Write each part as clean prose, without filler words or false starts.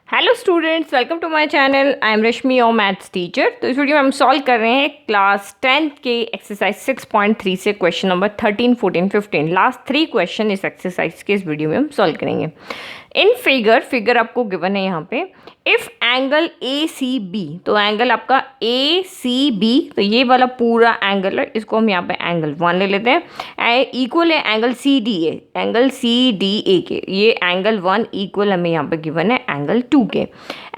Hello students, welcome to my channel. I am Rashmi, your maths teacher. तो इस video में हम सॉल्व कर रहे हैं क्लास 10th के एक्सरसाइज 6.3 से क्वेश्चन नंबर 13, 14, 15। लास्ट 3 क्वेश्चन इस एक्सरसाइज के इस वीडियो में हम सॉल्व करेंगे। इन फिगर आपको गिवन है यहाँ पे, if angle A C B, तो एंगल आपका ए सी बी, तो ये वाला पूरा एंगल है, इसको हम यहाँ पे एंगल 1 ले लेते हैं। इक्वल है angle C D A, angle C D A के, ये एंगल 1 इक्वल हमें यहाँ पे गिवन है एंगल 2 के।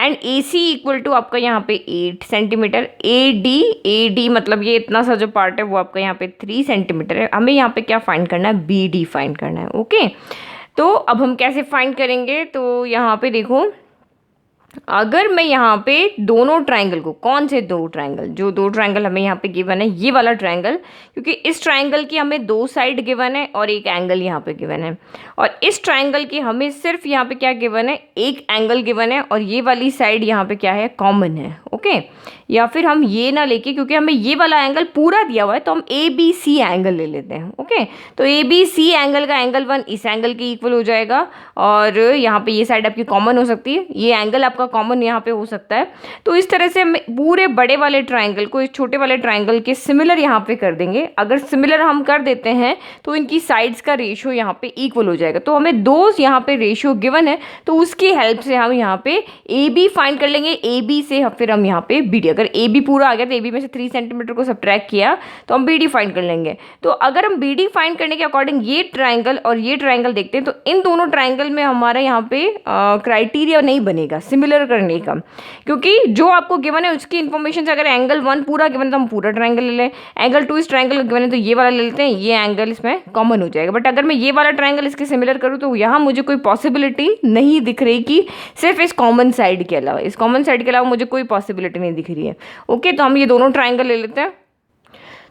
And A C equal to आपका यहाँ पे 8 सेंटीमीटर। ए डी मतलब ये इतना सा जो पार्ट है वो आपका यहाँ पे 3 सेंटीमीटर है। हमें यहाँ पे क्या फाइंड करना है, बी डी फाइंड करना है। ओके, तो अब हम कैसे फाइंड करेंगे, तो यहाँ पे देखो, अगर मैं यहाँ पे दोनों ट्रायंगल को, कौन से दो ट्रायंगल, जो दो ट्रायंगल हमें यहाँ पे गिवन है, ये वाला ट्रायंगल, क्योंकि इस ट्रायंगल की हमें 2 साइड गिवन है और एक एंगल यहाँ पे गिवन है, और इस ट्रायंगल की हमें सिर्फ यहाँ पे क्या गिवन है, एक एंगल गिवन है, और ये वाली साइड यहाँ पे क्या है, कॉमन है। ओके, या फिर हम ये ना लेके, क्योंकि हमें ये वाला एंगल पूरा दिया हुआ है, तो हम ए बी सी एंगल ले लेते हैं। ओके, तो ए बी सी एंगल का एंगल 1 इस एंगल के इक्वल हो जाएगा, और यहाँ पे ये साइड आपकी कॉमन हो सकती है, ये एंगल आपका कॉमन यहाँ पे हो सकता है। तो इस तरह से हम पूरे बड़े वाले ट्रायंगल को इस छोटे वाले ट्रायंगल के सिमिलर यहाँ पे कर देंगे। अगर सिमिलर हम कर देते हैं तो इनकी साइड्स का रेशियो यहाँ पे इक्वल हो जाएगा। तो हमें दो यहाँ पे रेशियो गिवन है, तो उसकी हेल्प से हम यहाँ पे ए बी फाइंड कर लेंगे। ए बी से फिर हम यहाँ पे बी डी, अगर ए बी पूरा आ गया तो ए बी में से 3 सेंटीमीटर को सब्ट्रैक्ट किया तो हम बी डी फाइंड कर लेंगे। तो अगर हम बी डी फाइंड करने के अकॉर्डिंग ये ट्रायंगल और ये ट्रायंगल देखते हैं, तो इन दोनों ट्रायंगल में हमारा यहाँ पे क्राइटेरिया नहीं बनेगा सिमिलर करने का, क्योंकि जो आपको गिवन है उसकी इन्फॉर्मेशन से, अगर एंगल 1 पूरा गिवन है तो हम पूरा ट्रायंगल ले लें, एंगल 2 इस ट्रायंगल गिवन है तो ये वाला ले लेते हैं, ये एंगल इसमें कॉमन हो जाएगा। बट अगर मैं ये वाला ट्रायंगल इसके सिमिलर करूँ तो यहाँ मुझे कोई पॉसिबिलिटी नहीं दिख रही कि सिर्फ इस कॉमन साइड के अलावा, इस कॉमन साइड के अलावा मुझे कोई पॉसिबिलिटी नहीं दिख रही है। ओके, तो हम ये दोनों ट्रायंगल ले लेते हैं।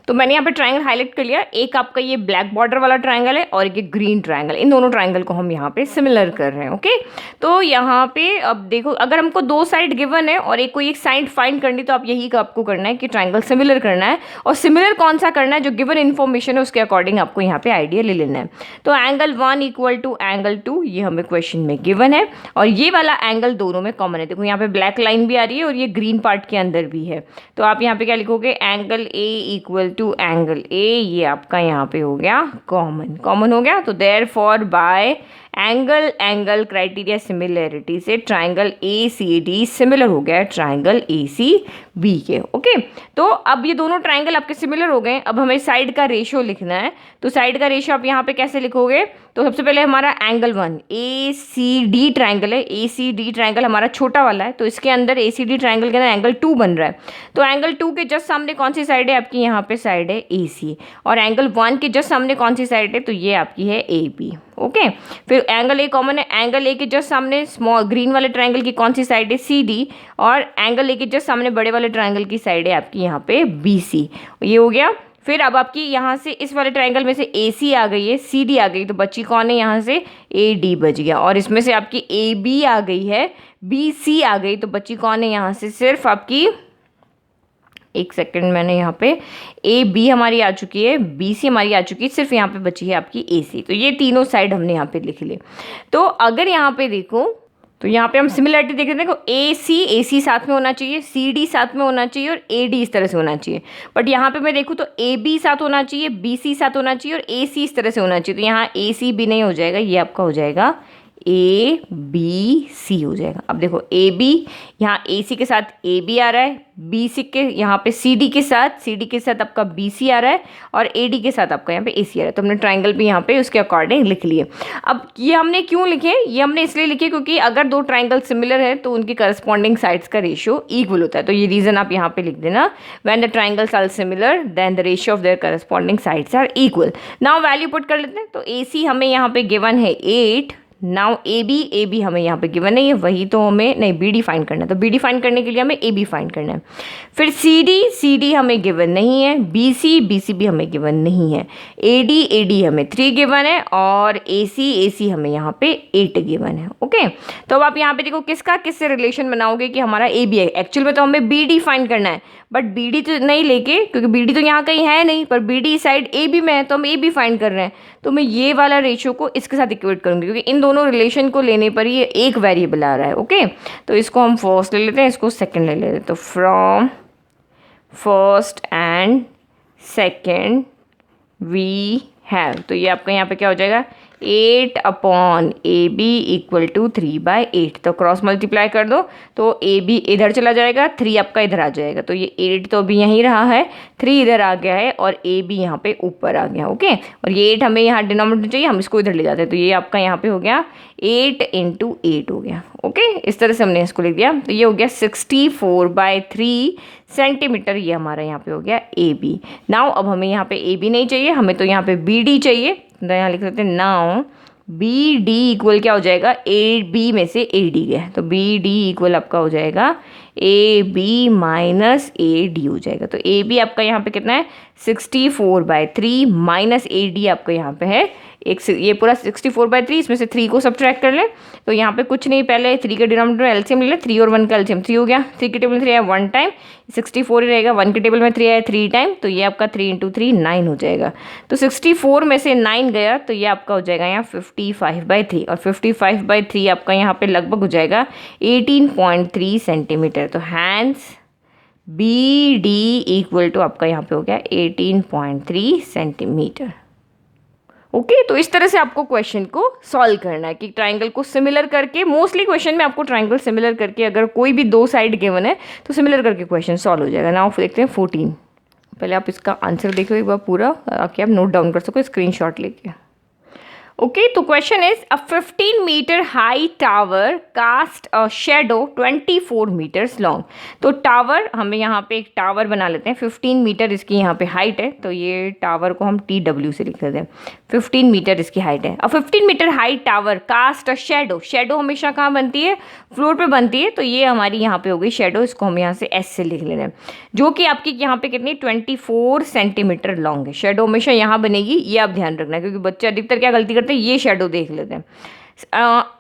तो मैंने यहाँ पे ट्रायंगल हाईलाइट कर लिया, एक आपका ये ब्लैक बॉर्डर वाला ट्रायंगल है और एक ग्रीन ट्रायंगल, इन दोनों ट्रायंगल को हम यहाँ पे सिमिलर कर रहे हैं। ओके, तो यहाँ पे अब देखो, अगर हमको 2 साइड गिवन है और कोई एक साइड फाइंड करनी, तो आप यही आपको करना है कि ट्रायंगल सिमिलर करना है, और सिमिलर कौन सा करना है, जो गिवन इन्फॉर्मेशन है उसके अकॉर्डिंग आपको यहाँ पे आइडिया ले लेना है। तो एंगल 1 इक्वल टू एंगल 2 ये हमें क्वेश्चन में गिवन है, और ये वाला एंगल दोनों में कॉमन है। देखो यहाँ पे ब्लैक लाइन भी आ रही है और ये ग्रीन पार्ट के अंदर भी है, तो आप यहाँ पे क्या लिखोगे, angle A equal to angle A, ये आपका यहाँ पे हो गया कॉमन हो गया। तो therefore by angle criteria similarity से triangle A C D similar हो गया ट्राइंगल ए सी बी के। ओके, तो अब ये दोनों ट्राइंगल आपके सिमिलर हो गए। अब हमें साइड का रेशियो लिखना है, तो साइड का रेशियो आप यहाँ पे कैसे लिखोगे, तो सबसे पहले हमारा एंगल 1 ए सी डी ट्राइंगल है, ए सी डी ट्राइंगल हमारा छोटा वाला है, तो इसके अंदर ए सी डी ट्राइंगल के अंदर एंगल 2 बन रहा है। तो एंगल 2 के जस्ट सामने कौन सी साइड है आपकी, यहाँ पे साइड है ए सी, और एंगल 1 के जस्ट सामने कौन सी साइड है, तो ये आपकी है ए बी। ओके, फिर एंगल ए कॉमन है, एंगल ए के जस्ट सामने स्मॉल ग्रीन वाले ट्रायंगल की कौन सी साइड है, सी डी, और एंगल ए के जस्ट सामने बड़े वाले ट्रायंगल की साइड है आपकी यहाँ पे बी सी। ये हो गया। फिर अब आपकी यहाँ से इस वाले ट्रायंगल में से ए सी आ गई है, सी डी आ गई, तो बची कौन है यहाँ से, ए डी बच गया, और इसमें से आपकी ए बी आ गई है, बी सी आ गई, तो बची कौन है यहाँ से, सिर्फ आपकी, एक सेकंड, मैंने यहाँ पे ए बी हमारी आ चुकी है, बी सी हमारी आ चुकी है, सिर्फ यहाँ पे बची है आपकी ए सी। तो ये तीनों साइड हमने यहाँ पे लिख ली। तो अगर यहाँ पे देखो, तो यहाँ पे हम सिमिलरिटी देख रहे हैं, देखो ए सी साथ में होना चाहिए, सी डी साथ में होना चाहिए, और ए डी इस तरह से होना चाहिए। बट यहाँ पे मैं देखूँ तो ए बी साथ होना चाहिए, बी सी साथ होना चाहिए, और ए सी इस तरह से होना चाहिए। तो यहाँ ए सी भी नहीं हो जाएगा, ये आपका हो जाएगा ए बी सी हो जाएगा। अब देखो ए बी, यहाँ ए सी के साथ ए बी आ रहा है, बी सी के यहाँ पे सी डी के साथ आपका बी सी आ रहा है, और ए डी के साथ आपका यहाँ पे ए सी आ रहा है। तो हमने ट्राइंगल भी यहाँ पे उसके अकॉर्डिंग लिख लिए। अब ये हमने क्यों लिखे, ये हमने इसलिए लिखे क्योंकि अगर दो ट्राइंगल सिमिलर है तो उनकी करस्पॉन्डिंग साइड्स का रेशियो इक्वल होता है। तो ये रीजन आप यहाँ पे लिख देना, when the triangles are similar then the ratio of their corresponding sides are equal. Now value put कर लेते हैं। तो ए सी हमें यहाँ पे गिवन है 8, नाउ ए बी हमें यहाँ पे गिवन नहीं है, वही तो हमें नहीं बी डी फाइंड करना है। तो बी डी फाइंड करने के लिए हमें ए बी फाइंड करना है। फिर सी डी हमें गिवन नहीं है, बी सी भी हमें गिवन नहीं है, ए डी हमें 3 गिवन है, और ए सी हमें यहाँ पे 8 गिवन है। ओके, तो अब आप यहाँ पे देखो किसका किससे रिलेशन बनाओगे कि हमारा ए बी है। एक्चुअल में तो हमें बी डी फाइंड करना है, बट बी डी तो नहीं लेके, क्योंकि बी डी तो यहाँ कहीं है नहीं, पर B D side A B में है, तो हम ए बी फाइंड कर रहे हैं। तो मैं ये वाला रेशियो को इसके साथ इक्वेट करूँगी, क्योंकि इन दोनों रिलेशन को लेने पर ये एक वेरिएबल आ रहा है। ओके, तो इसको हम फर्स्ट ले लेते हैं, इसको सेकंड ले लेते हैं। तो from first and second we have, तो ये आपका यहाँ पे क्या हो जाएगा 8 upon A B equal to 3/8। तो क्रॉस मल्टीप्लाई कर दो तो ए बी इधर चला जाएगा, 3 आपका इधर आ जाएगा, तो ये 8 तो अभी यहीं रहा है, 3 इधर आ गया है और ए बी यहाँ पे ऊपर आ गया। ओके, और ये 8 हमें यहाँ डिनोमिनेटर चाहिए, हम इसको इधर ले जाते हैं, तो ये आपका यहाँ पे हो गया 8 × 8 हो गया। ओके, इस तरह से हमने इसको लिख दिया, तो ये हो गया 64/3 सेंटीमीटर, ये हमारा यहाँ पे हो गया ए बी। नाउ अब हमें यहाँ पे ए बी नहीं चाहिए, हमें तो यहाँ पे बी डी चाहिए, तो यहाँ लिख सकते हैं नाउ बी डी इक्वल क्या हो जाएगा, ए बी में से ए डी गया, तो बी डी इक्वल आपका हो जाएगा A B minus A D हो जाएगा। तो ए बी आपका यहाँ पे कितना है 64/3 माइनस ए डी आपका यहाँ पे है ये पूरा 64/3, इसमें से 3 को सब्ट्रैक्ट कर लें, तो यहाँ पे कुछ नहीं, पहले 3 का डिनोमिनेटर एलसीएम ले लें, 3 और 1 का एलसीएम 3 हो गया, 3 के टेबल में 3 आया 1 टाइम, 64 ही रहेगा, 1 के टेबल में 3 आया 3 टाइम, तो ये आपका 3 × 3 9 हो जाएगा। तो 64 में से 9 गया, तो ये आपका हो जाएगा यहाँ 55/3, और 55/3 आपका यहाँ पे लगभग हो जाएगा 18.3 सेंटीमीटर। तो hence B D equal to आपका यहाँ पे हो गया 18.3 सेंटीमीटर। ओके, तो इस तरह से आपको क्वेश्चन को सॉल्व करना है कि ट्राइंगल को सिमिलर करके, मोस्टली क्वेश्चन में आपको ट्राइंगल सिमिलर करके, अगर कोई भी 2 साइड गिवन है तो सिमिलर करके क्वेश्चन सॉल्व हो जाएगा। नाउ देखते हैं 14। पहले आप इसका आंसर देखो एक बार पूरा, ताकि आप नोट डाउन कर सको स्क्रीनशॉट लेके। ओके, तो question is a 15 metre high tower cast a shadow 24 metres long. तो टावर, हमें यहाँ पे एक टावर बना लेते हैं, 15 मीटर इसकी यहाँ पे हाइट है, तो ये टावर को हम TW से लिख देते हैं, 15 मीटर इसकी हाइट है। अब 15 metre height tower cast a shadow, shadow हमेशा कहाँ बनती है, फ्लोर पे बनती है, तो ये हमारी यहाँ पे हो गई शेडो, इसको हम यहाँ से S से लिख ले रहे हैं, जो कि आपकी यहाँ पे कितनी 24 सेंटीमीटर लॉन्ग है। शेडो हमेशा यहाँ बनेगी, ये आप ध्यान रखना, क्योंकि बच्चे अधिकतर क्या गलती करते हैं, ये शेडो देख लेते हैं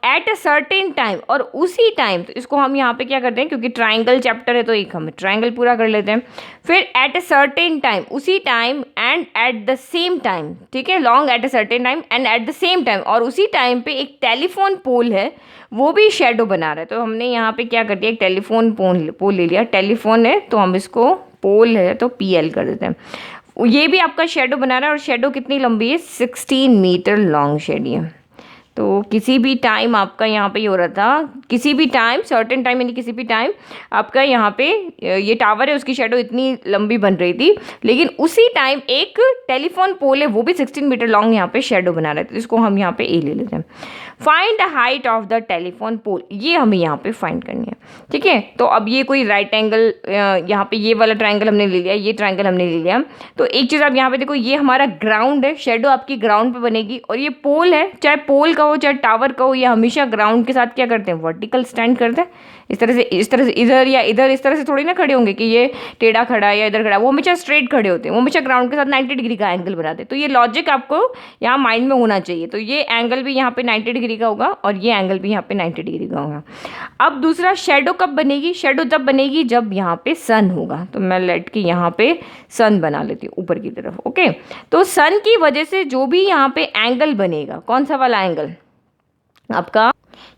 एट अ सर्टेन टाइम, और उसी टाइम, तो इसको हम यहाँ पे क्या करते हैं, क्योंकि ट्राइंगल चैप्टर है तो एक हम ट्राइंगल पूरा कर लेते हैं, फिर एट अ सर्टेन टाइम, उसी time, and eight the same time, ठीक है, long at a certain time and eight the same time, और उसी टाइम पे एक टेलीफोन पोल है, वो भी शेडो बना रहा है। तो हमने यहाँ पे क्या कर दिया, एक टेलीफोन पोल ले लिया, टेलीफोन है तो हम इसको पोल है तो PL कर देते हैं, ये भी आपका शेडो बना रहा है, और शेडो कितनी लंबी है 16 मीटर लॉन्ग शेडो है। तो किसी भी टाइम आपका यहाँ पे ये हो रहा था, किसी भी टाइम, सर्टेन टाइम यानी किसी भी टाइम आपका यहाँ पे ये टावर है, उसकी शेडो इतनी लंबी बन रही थी, लेकिन उसी टाइम एक टेलीफोन पोल है, वो भी 16 मीटर लॉन्ग यहाँ पे शेडो बना रहे थे, तो इसको हम यहाँ पे A ले लेते हैं। Find the height of the telephone pole, ये हमें यहाँ पे फाइंड करनी है, ठीक है। तो अब ये कोई राइट एंगल, यहाँ पे ये वाला ट्राइंगल हमने ले लिया, ये ट्राइंगल हमने ले लिया, तो एक चीज़ आप यहाँ पे देखो, ये हमारा ग्राउंड है, शेडो आपकी ग्राउंड पे बनेगी, और ये पोल है, चाहे पोल का हो चाहे टावर का हो, ये हमेशा ग्राउंड के साथ क्या करते हैं, वर्टिकल स्टैंड करते हैं, इस तरह से इधर या इधर इस तरह से थोड़ी ना खड़े होंगे कि ये टेढ़ा खड़ा है या इधर खड़ा है, वो हमेशा स्ट्रेट खड़े होते हैं, वो हमेशा ग्राउंड के साथ 90 डिग्री का एंगल बनाते हैं। तो ये लॉजिक आपको यहाँ माइंड में होना चाहिए, तो ये एंगल भी यहाँ पे 90 डिग्री का होगा और ये एंगल भी यहाँ पे 90 डिग्री का होगा। अब दूसरा, शेडो कब बनेगी, शेडो तब बनेगी जब यहाँ पे सन होगा, तो मैं लेट के यहाँ पे सन बना लेती हूँ ऊपर की तरफ। ओके, तो सन की वजह से जो भी यहाँ पे एंगल बनेगा, कौन सा वाला एंगल आपका,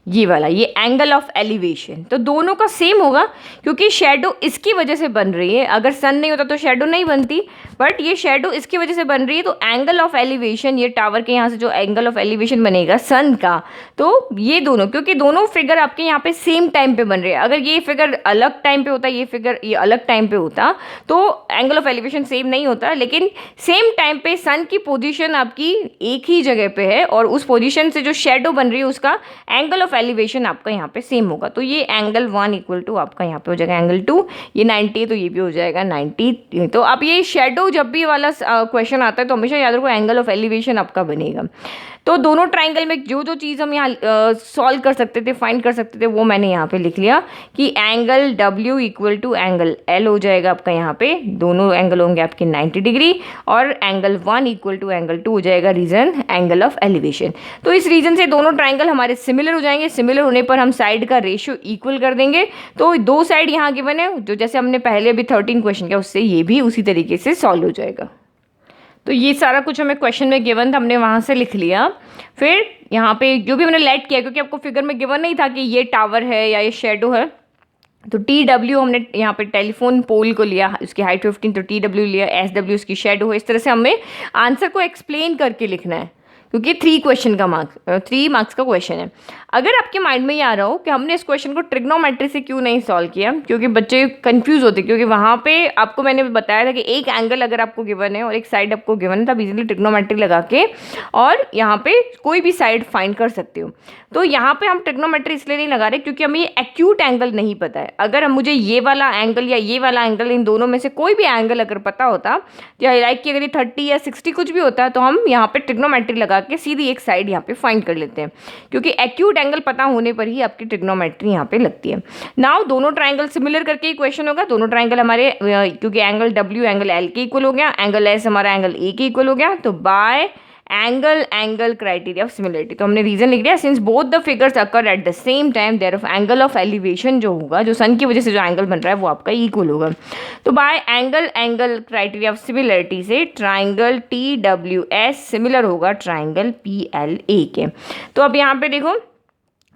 ये वाला, ये एंगल ऑफ एलिवेशन, तो दोनों का सेम होगा, क्योंकि शेडो इसकी वजह से बन रही है, अगर सन नहीं होता तो शेडो नहीं बनती, बट ये शेडो इसकी वजह से बन रही है, तो एंगल ऑफ एलिवेशन, ये टावर के यहाँ से जो एंगल ऑफ एलिवेशन बनेगा सन का, तो ये दोनों, क्योंकि दोनों फिगर आपके यहाँ पे सेम टाइम पे बन रहे हैं, अगर ये फिगर अलग टाइम पे होता, ये फिगर ये अलग टाइम पे होता, तो एंगल ऑफ एलिवेशन सेम नहीं होता, लेकिन सेम टाइम पे सन की पोजीशन आपकी एक ही जगह पे है, और उस पोजीशन से जो शेडो बन रही है उसका एंगल ऑफ एलिवेशन आपका यहाँ पे सेम होगा, तो ये एंगल 1 इक्वल टू आपका यहाँ पे हो जाएगा एंगल 2, ये 90 तो ये भी हो जाएगा 90। तो अब ये शेडो जब भी वाला क्वेश्चन आता है तो हमेशा याद रखो एंगल ऑफ एलिवेशन आपका बनेगा। तो दोनों ट्राइंगल में जो जो चीज़ हम यहाँ सॉल्व कर सकते थे, फाइंड कर सकते थे, वो मैंने यहाँ पे लिख लिया कि angle W equal to angle L हो जाएगा आपका यहाँ पे, दोनों एंगल होंगे आपके 90 डिग्री, और एंगल 1 इक्वल टू एंगल 2 हो जाएगा रीजन एंगल ऑफ एलिवेशन। तो इस रीजन से दोनों ट्राइंगल हमारे सिमिलर हो जाएंगे, सिमिलर होने पर हम साइड का रेशियो इक्वल कर देंगे, तो दो साइड यहाँ गिवन है, जो जैसे हमने पहले अभी 13 क्वेश्चन किया उससे ये भी उसी तरीके से सॉल्व हो जाएगा। तो ये सारा कुछ हमें क्वेश्चन में गिवन था, हमने वहाँ से लिख लिया। फिर यहाँ पे जो भी हमने लेट किया, क्योंकि आपको फिगर में गिवन नहीं था कि ये टावर है या ये शेडो है, तो टी डब्ल्यू हमने यहाँ पे टेलीफोन पोल को लिया, उसकी हाइट 15, तो टी डब्ल्यू लिया, एस डब्ल्यू उसकी शेडो है। इस तरह से हमें आंसर को एक्सप्लेन करके लिखना है, क्योंकि 3 मार्क्स का क्वेश्चन है। अगर आपके माइंड में ये आ रहा हो कि हमने इस क्वेश्चन को ट्रिग्नोमेट्री से क्यों नहीं सॉल्व किया, क्योंकि बच्चे कंफ्यूज होते, क्योंकि वहाँ पे आपको मैंने बताया था कि एक एंगल अगर आपको गिवन है और एक साइड आपको गिवन है, तब इजीली ट्रिग्नोमेट्री लगा के और यहाँ पे कोई भी साइड फाइंड कर सकते हो। तो यहाँ पे हम ट्रिग्नोमेट्री इसलिए नहीं लगा रहे क्योंकि हमें ये एक्यूट एंगल नहीं पता है। अगर हम मुझे ये वाला एंगल या ये वाला एंगल, इन दोनों में से कोई भी एंगल अगर पता होता, या लाइक कि अगर ये 30 या 60 कुछ भी होता है, तो हम यहाँ पे ट्रिग्नोमेट्री लगा के सीधी एक साइड यहाँ पे फाइंड कर लेते हैं, क्योंकि एक्यूट एंगल पता होने पर ही आपकी ट्रिग्नोमेट्री यहाँ पे लगती है। नाउ दोनों ट्राइंगल सिमिलर करके ही क्वेश्चन होगा। दोनों ट्राइंगल हमारे, क्योंकि एंगल डब्ल्यू एंगल एल के इक्वल हो गया, एंगल एस हमारा एंगल ए के इक्वल हो गया, तो by angle criteria of similarity, तो हमने रीजन लिख दिया, since both the figures occur at the same time their of angle of elevation जो होगा, जो सन की वजह से जो एंगल बन रहा है वो आपका इक्वल होगा। तो by angle criteria of similarity से triangle T W S similar होगा ट्राइंगल पी एल ए के। तो अब यहाँ पे देखो,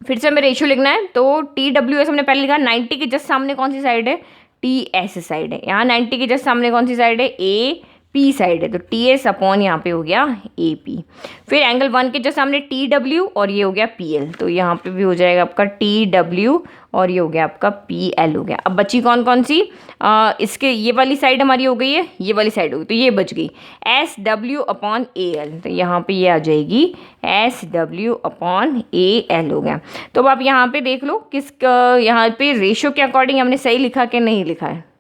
फिर से हमें रेशियो लिखना है। तो टी डब्ल्यू एस हमने पहले लिखा, 90 के जस्ट सामने कौन सी साइड है, टी एस साइड है। यहाँ 90 के जस्ट सामने कौन सी साइड है, ए पी साइड है, तो टी एस अपॉन यहाँ पे हो गया ए पी। फिर एंगल 1 के जस्ट सामने टी डब्ल्यू और ये हो गया पी एल, तो यहाँ पे भी हो जाएगा आपका टी डब्ल्यू और ये हो गया आपका पी एल हो गया। अब बची कौन कौन सी, इसके ये वाली साइड हमारी हो गई है, ये वाली साइड हो गई, तो ये बच गई S W upon A L, तो यहाँ पे ये आ जाएगी S W upon A L हो गया। तो अब आप यहाँ पे देख लो यहाँ पे रेशियो के अकॉर्डिंग हमने सही लिखा कि नहीं लिखा है।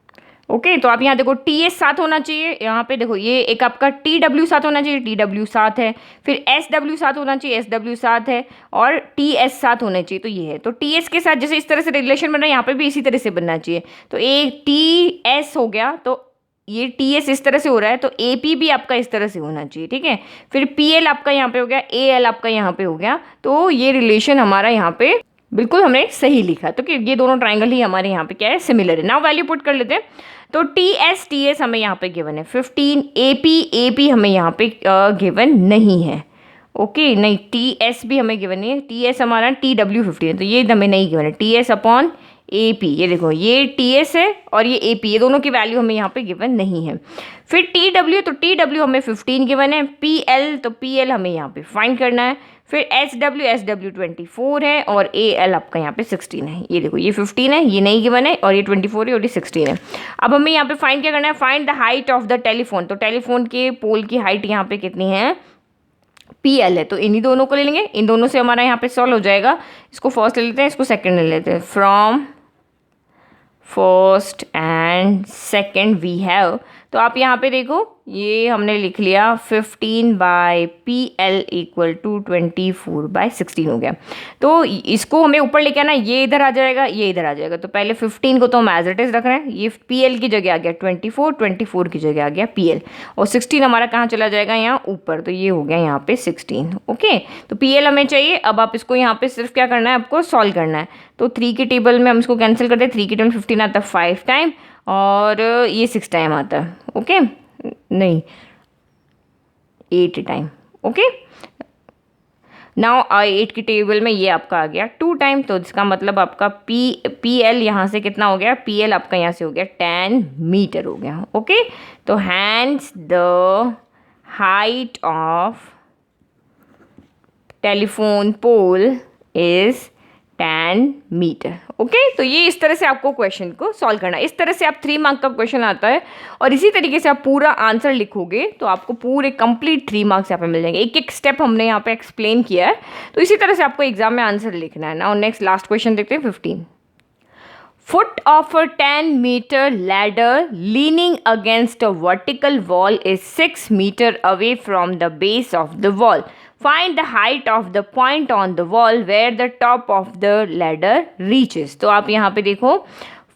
ओके तो आप यहाँ देखो टी एस साथ होना चाहिए, यहाँ पे देखो ये एक आपका टी डब्ल्यू साथ होना चाहिए, टी डब्ल्यू साथ है, फिर एस डब्ल्यू साथ होना चाहिए, एस डब्ल्यू साथ है, और टी एस साथ होना चाहिए, तो ये है। तो टी एस के साथ जैसे इस तरह से रिलेशन बन रहा है, यहाँ पे भी इसी तरह से बनना चाहिए। तो ए टी एस हो गया, तो ये टी एस इस तरह से हो रहा है, तो ए पी भी आपका इस तरह से होना चाहिए, ठीक है। फिर पी एल आपका यहाँ पे हो गया, ए एल आपका यहाँ पे हो गया, तो ये रिलेशन हमारा यहाँ पे बिल्कुल हमने सही लिखा। तो कि ये दोनों ट्राइंगल ही हमारे यहाँ पे क्या है, सिमिलर है। नाउ वैल्यू पुट कर लेते हैं। तो टी एस हमें यहाँ पे गिवन है 15, ए पी हमें यहाँ पे गिवन नहीं है। ओके नहीं, टी एस भी हमें गिवन नहीं है, टी एस हमारा टी डब्ल्यू 15 है, तो ये हमें नहीं गिवन है। T S upon A P, ये देखो ये टी एस है और ये ए पी, ये दोनों की वैल्यू हमें यहाँ पे गिवन नहीं है। फिर टी डब्ल्यू, तो टी डब्ल्यू हमें 15 गिवन है, पी एल, तो पी एल हमें यहाँ पे फाइंड करना है। फिर एस डब्ल्यू 24 है और ए एल आपका यहाँ पे 16 है। ये देखो ये 15 है, ये नहीं गिवन है, और ये 24 है और ये 16 है। अब हमें यहाँ पे फाइंड क्या करना है, find the height of the telephone. तो टेलीफोन के पोल की हाइट यहाँ पे कितनी है, पी एल है, तो इन्हीं दोनों को ले लेंगे, इन दोनों से हमारा यहाँ पे सॉल्व हो जाएगा। इसको फर्स्ट ले लेते हैं, इसको सेकेंड ले लेते हैं। From first and second we have, तो आप यहाँ पे देखो ये हमने लिख लिया 15 by P L equal to 24 by 16 हो गया। तो इसको हमें ऊपर लेके आना, ये इधर आ जाएगा, ये इधर आ जाएगा। तो पहले 15 को तो हम एज इट इज रख रहे हैं, ये पी एल की जगह आ गया 24 की जगह आ गया पी एल, और 16 हमारा कहाँ चला जाएगा, यहाँ ऊपर, तो ये हो गया यहाँ पे 16। ओके तो पी एल हमें चाहिए। अब आप इसको यहाँ पे सिर्फ क्या करना है, आपको सॉल्व करना है। तो 3 के टेबल में हम इसको कैंसिल करते हैं, 3 के टेबल 15 आता है 5 टाइम, और ये 6 टाइम आता है। ओके नहीं 8 टाइम। ओके नाउ 8 की टेबल में ये आपका आ गया 2 टाइम, तो इसका मतलब आपका पी एल यहाँ से कितना हो गया, पी एल आपका यहाँ से हो गया 10 मीटर हो गया। ओके तो hence the height of telephone pole is 10 metre. Okay तो ये इस तरह से आपको क्वेश्चन को सॉल्व करना है। इस तरह से आप 3 मार्क का क्वेश्चन आता है, और इसी तरीके से आप पूरा आंसर लिखोगे तो आपको पूरे कंप्लीट 3 मार्क्स यहाँ पे मिल जाएंगे। एक एक स्टेप हमने यहाँ पे एक्सप्लेन किया है, तो इसी तरह से आपको एग्जाम में आंसर लिखना है। नाउ नेक्स्ट लास्ट क्वेश्चन देखते हैं 15। Foot of a 10 meter ladder leaning against a vertical wall is 6 meter away from the base of the wall. Find the height of the point on the wall where the top of the ladder reaches. तो आप यहाँ पे देखो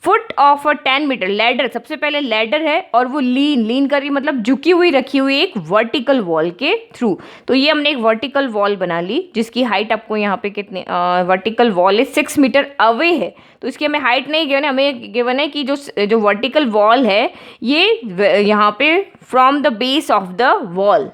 foot of a 10 metre ladder, सबसे पहले ladder है और वो लीन कर रही, मतलब झुकी हुई रखी हुई एक वर्टिकल वॉल के थ्रू। तो ये हमने एक वर्टिकल वॉल बना ली जिसकी हाइट आपको यहाँ पे कितने, वर्टिकल वॉल है 6 मीटर अवे है। तो इसकी हमें हाइट नहीं गिवन है, हमें गिवन है कि जो वर्टिकल वॉल है ये यहाँ पे from the base of the wall.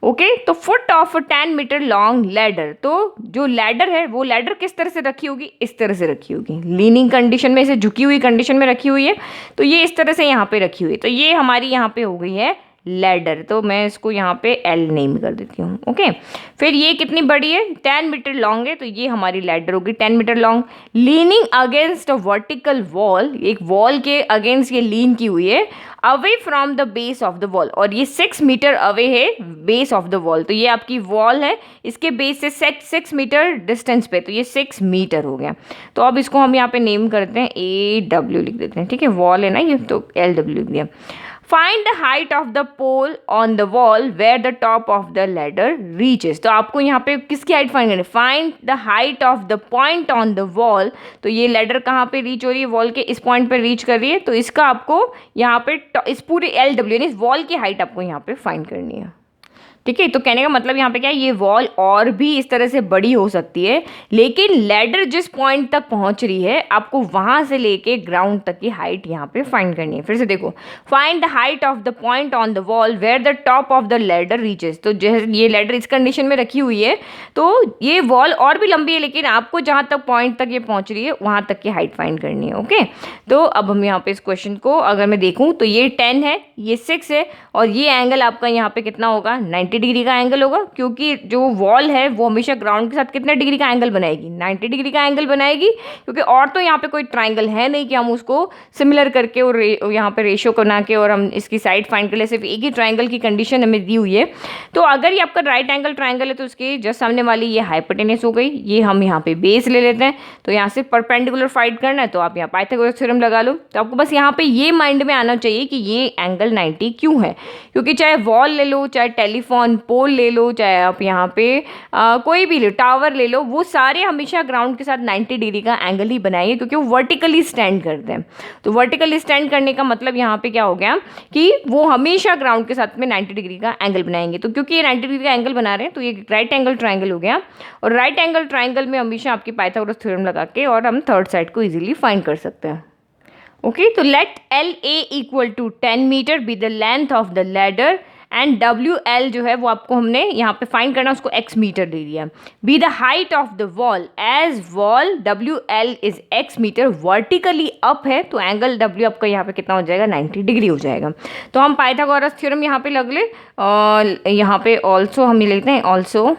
Okay तो foot of 10 metre long ladder, तो जो लैडर है वो लैडर किस तरह से रखी होगी, इस तरह से रखी होगी, लीनिंग कंडीशन में, इसे झुकी हुई कंडीशन में रखी हुई है। तो ये इस तरह से यहाँ पे रखी हुई है, तो ये हमारी यहाँ पे हो गई है लैडर। तो मैं इसको यहाँ पे एल नेम कर देती हूँ। ओके फिर ये कितनी बड़ी है, 10 मीटर लॉन्ग है, तो ये हमारी लैडर होगी 10 metre long. Leaning against a vertical wall, एक वॉल के अगेंस्ट ये लीन की हुई है, away from the base of the wall, और ये 6 मीटर अवे है बेस ऑफ द वॉल। तो ये आपकी वॉल है, इसके बेस से 6 मीटर डिस्टेंस पे, तो ये 6 मीटर हो गया। तो अब इसको हम यहाँ पे नेम करते हैं AW लिख देते हैं, ठीक है, वॉल है ना ये, तो LW लिख दिया। Find the height of the pole on the wall where the top of the ladder reaches. तो आपको यहाँ पे किसकी हाइट फाइंड करनी है, find the height of the point on the wall. तो ये लैडर कहाँ पे रीच हो रही है, वॉल के इस पॉइंट पे रीच कर रही है, तो इसका आपको यहाँ पे इस पूरे LW यानी इस वॉल की हाइट आपको यहाँ पे फाइंड करनी है। ठीक है, तो कहने का मतलब यहाँ पे क्या है, ये वॉल और भी इस तरह से बड़ी हो सकती है, लेकिन लैडर जिस पॉइंट तक पहुंच रही है आपको वहां से लेके ग्राउंड तक की हाइट यहाँ पे फाइंड करनी है। फिर से देखो, find the height of the point on the wall where the top of the ladder reaches. तो जैसे ये लैडर इस कंडीशन में रखी हुई है, तो ये वॉल और भी लंबी है, लेकिन आपको जहाँ तक पॉइंट तक ये पहुँच रही है वहाँ तक की हाइट फाइंड करनी है। ओके, तो अब हम यहाँ पे इस क्वेश्चन को अगर मैं देखूँ तो ये 10 है, ये 6 है, और ये एंगल आपका यहाँ पे कितना होगा, 90 डिग्री का एंगल होगा, क्योंकि जो वॉल है वो हमेशा ग्राउंड के साथ कितने डिग्री का एंगल बनाएगी, 90 डिग्री का एंगल बनाएगी, क्योंकि और तो यहाँ पे कोई ट्राइंगल है नहीं कि हम उसको सिमिलर करके और यहाँ पे रेशियो बना के और हम इसकी साइड फाइंड कर ले, सिर्फ एक ही ट्राइंगल की कंडीशन हमें दी हुई है। तो अगर ये आपका राइट एंगल ट्राइंगल है तो उसके जस्ट सामने वाली ये हाइपोटेनस हो गई, ये हम यहाँ पे बेस ले लेते हैं। तो यहाँ से परपेंडिकुलर फाइंड करना है तो आप यहाँ पाइथागोरस थ्योरम लगा लो। तो आपको बस यहाँ पे ये माइंड में आना चाहिए कि ये एंगल 90 क्यों है, क्योंकि चाहे वॉल ले लो, चाहे टेलीफोन पोल ले लो, चाहे आप यहाँ पे कोई भी ले टावर ले लो, वो सारे हमेशा ग्राउंड के साथ 90 डिग्री का एंगल ही बनाएंगे, क्योंकि वो वर्टिकली स्टैंड करते हैं। तो वर्टिकली स्टैंड करने का मतलब यहाँ पे क्या हो गया कि वो हमेशा ग्राउंड के साथ में 90 डिग्री का एंगल बनाएंगे। तो क्योंकि ये 90 डिग्री का एंगल बना रहे हैं तो ये राइट एंगल ट्राइंगल हो गया, और राइट एंगल ट्राइंगल में हमेशा आपकी पाइथागोरस थ्योरम लगा के और हम थर्ड साइड को इजीली फाइंड कर सकते हैं। ओके, तो let LA equal to 10 metre be the length of the ladder and WL जो है वो आपको हमने यहाँ पे फाइंड करना, उसको x मीटर दे दिया। Be the height of the wall as wall WL is x metre vertically up है, तो एंगल W आपका यहाँ पे कितना हो जाएगा, 90 डिग्री हो जाएगा। तो हम पाइथागोरस थ्योरम यहाँ पे लग ले, और यहाँ पे ऑल्सो हम लेते हैं, ऑल्सो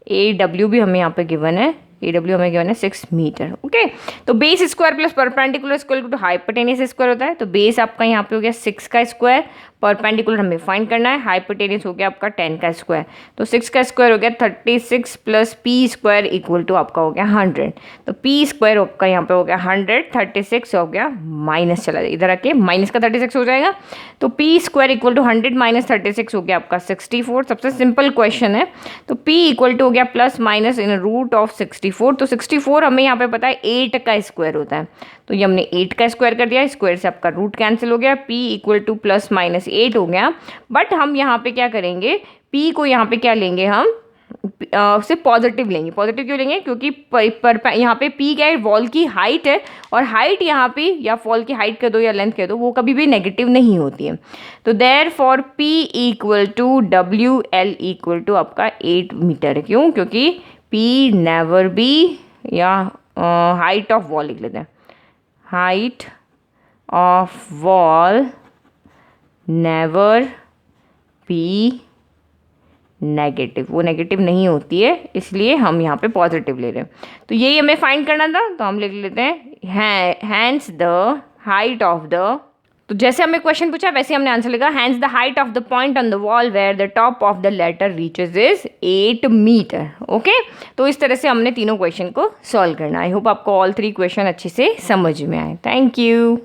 AW भी हमें यहाँ पे गिवन है, AW हमें गिवन है 6 मीटर। ओके, तो base square plus perpendicular square to hypotenuse square होता है। तो बेस आपका यहाँ पे हो गया 6 का स्क्वायर, परपेंडिकुलर हमें फाइंड करना है, हाइपोटेनस हो गया आपका 10 का स्क्वायर। तो 6 का स्क्वायर हो गया 36 plus P square equal to आपका हो गया 100। तो पी स्क्वायर आपका यहाँ पे हो गया 100, 36 हो गया माइनस, चला जाए इधर आके माइनस का 36 हो जाएगा। तो P square equal to 100 minus 36 हो गया आपका 64। सबसे सिंपल क्वेश्चन है, तो पी इक्वल टू हो गया plus minus in root of 64। तो 64 हमें यहाँ पे पता है 8 का स्क्वायर होता है, तो ये हमने 8 का स्क्वायर कर दिया, स्क्वायर से आपका रूट कैंसिल हो गया, p equal two plus minus 8 हो गया। बट हम यहाँ पे क्या करेंगे, p को यहाँ पे क्या लेंगे, हम से पॉजिटिव लेंगे। पॉजिटिव क्यों लेंगे, क्योंकि यहाँ पे p क्या है, वॉल की हाइट है, और हाइट यहाँ पे या वॉल की हाइट कह दो या लेंथ कह दो, वो कभी भी नेगेटिव नहीं होती है। तो therefore p equal to WL equal to आपका 8 मीटर है। क्यों, क्योंकि p नेवर बी, या हाइट ऑफ वॉल लिख लेते हैं, height of wall never be negative, वो नेगेटिव नहीं होती है, इसलिए हम यहाँ पे पॉजिटिव ले रहे हैं। तो यही हमें फाइंड करना था, तो हम लिख लेते हैं hence the height of the, तो जैसे हमें क्वेश्चन पूछा वैसे हमने आंसर लिखा, hence the height of the point on the wall where the top of the ladder reaches is 8 metre. Okay, तो इस तरह से हमने तीनों क्वेश्चन को सॉल्व करना। आई होप आपको ऑल 3 क्वेश्चन अच्छे से समझ में आए। Thank you.